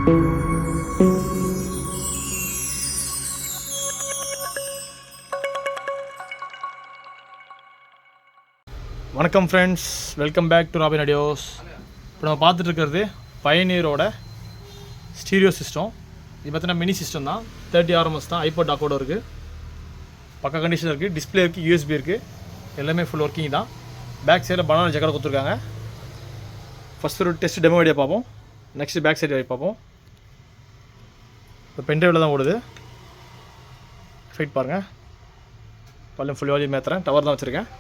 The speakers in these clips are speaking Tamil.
வணக்கம் friends, welcome back to Robin audios. இப்போ நம்ம பார்த்துட்டு இருக்கிறது பயனியரோட ஸ்டீரியோ சிஸ்டம். இது பார்த்தீங்கன்னா மினி சிஸ்டம் தான், 30 RMS தான், ஐபாட் டாக்கோட இருக்குது, பக்கா கண்டிஷன் இருக்குது, டிஸ்பிளே இருக்குது, யூஎஸ்பி இருக்குது, எல்லாமே ஃபுல் ஒர்க்கிங் தான். பேக் சைடில் பனானா ஜக்கடை கொடுத்துருக்காங்க. ஃபஸ்ட் ஒரு டெஸ்ட் டெமோ வீடியோ பார்ப்போம், நெக்ஸ்ட்டு பேக் சைடு பார்ப்போம். இப்போ பென்ட்ரைவில் தான் ஓடுது. ஃபைட் பாருங்கள், பல்லும் ஃபுல் வால்யூம் ஏற்றுறேன், டவர் தான் வச்சுருக்கேன்.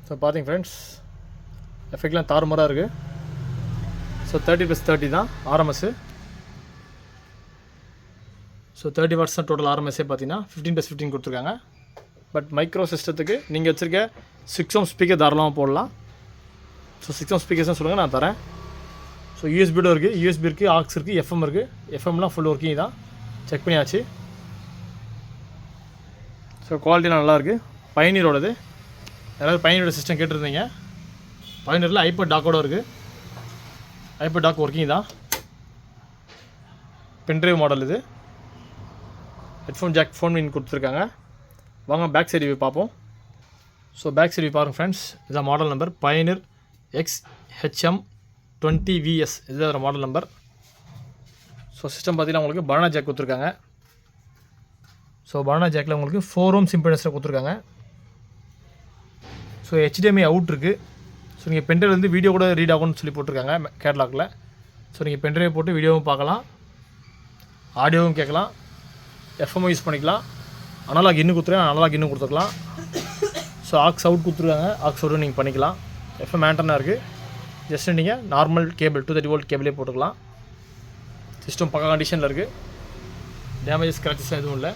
ஸோ பார்த்தீங்க ஃப்ரெண்ட்ஸ், எஃபெக்ட்லாம் தாறுமாறாக இருக்குது. ஸோ 30+30 தான் RMS. ஸோ 30 வாட்ஸ் தான் டோட்டல் RMSே. பார்த்தீங்கன்னா 15+15 கொடுத்துருக்காங்க. பட் மைக்ரோ சிஸ்டத்துக்கு நீங்கள் வச்சுருக்க 6 ohm ஸ்பீக்கர் தாராளமாக போடலாம். ஸோ 6 ohm ஸ்பீக்கர்ஸ் தான் சொல்லுங்கள், நான் தரேன். ஸோ யூஎஸ்பியோட இருக்குது, யூஎஸ்பி இருக்குது, ஆக்ஸ் இருக்குது, எஃப்எம் இருக்குது. எஃப்எம்லாம் ஃபுல் ஒர்க்கிங் தான், செக் பண்ணியாச்சு. ஸோ குவாலிட்டிலாம் நல்லாயிருக்கு. பயனியரோடது, யாராவது பயனியரோட சிஸ்டம் கேட்டிருந்தீங்க. பயனியரில் ஐபாட் டாக்கோட இருக்குது, ஐபாட் டாக் ஒர்க்கிங் தான். பென்ட்ரைவ் மாடல் இது. ஹெட்ஃபோன் ஜாக், ஃபோன் மின் கொடுத்துருக்காங்க. வாங்க பேக் சைடு வியூ பார்ப்போம். ஸோ பேக் சைடு வியூ பாருங்கள் ஃப்ரெண்ட்ஸ், இதுதான் மாடல் நம்பர் பயனியர் XHM20VS, இதுதான் மாடல் நம்பர். ஸோ சிஸ்டம் பார்த்தீங்கன்னா உங்களுக்கு பனானா ஜாக் கொடுத்துருக்காங்க. ஸோ பனானா ஜாக்கில் உங்களுக்கு 4 ohm இம்பிடன்ஸில் கொடுத்துருக்காங்க. ஸோ HDMI அவுட் இருக்குது. ஸோ நீங்கள் பென்ட்ரைவ்லேருந்து வீடியோ கூட ரீட் ஆகும்னு சொல்லி போட்டிருக்காங்க கேட்லாகில். ஸோ நீங்கள் பென்ட்ரைவ் போட்டு வீடியோவும் பார்க்கலாம், ஆடியோவும் கேட்கலாம், எஃப்எம்மும் யூஸ் பண்ணிக்கலாம். அனலாக் இன்னும் கொடுத்துருக்காங்க, அனலாக் இன்னும் கொடுத்துக்கலாம். ஸோ ஆக்ஸ் அவுட் கொடுத்துருக்காங்க, ஆக்ஸ் அவுட்டும் நீங்கள் பண்ணிக்கலாம். எஃப்எம் ஆண்டனா இருக்குது. ஜஸ்ட்டு நீங்கள் நார்மல் கேபிள் 230 volt கேபிளே போட்டுக்கலாம். சிஸ்டம் பக்கா கண்டிஷனில் இருக்குது, டேமேஜஸ் ஸ்க்ராச்சஸ் எதுவும் இல்லை,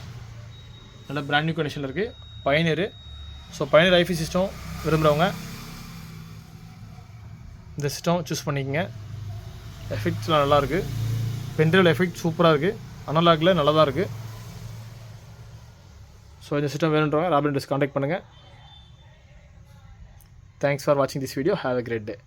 நல்ல பிராண்ட் நியூ கண்டிஷனில் இருக்குது. பயனியர். ஸோ பயனியர் ஐஃபி சிஸ்டம் விரும்புகிறவங்க இந்த சிஸ்டம் சூஸ் பண்ணிக்கோங்க. எஃபெக்ட்ஸ்லாம் நல்லாயிருக்கு. பென்ட்ரைவில் எஃபெக்ட் சூப்பராக இருக்குது, அனலாகில் நல்லா தான் இருக்குது. ஸோ இந்த சிஸ்டம் வேணுன்றவங்க ராபின் ஆடியோஸ் கான்டாக்ட் பண்ணுங்கள். தேங்க்ஸ் ஃபார் வாட்சிங் this video. Have a great day.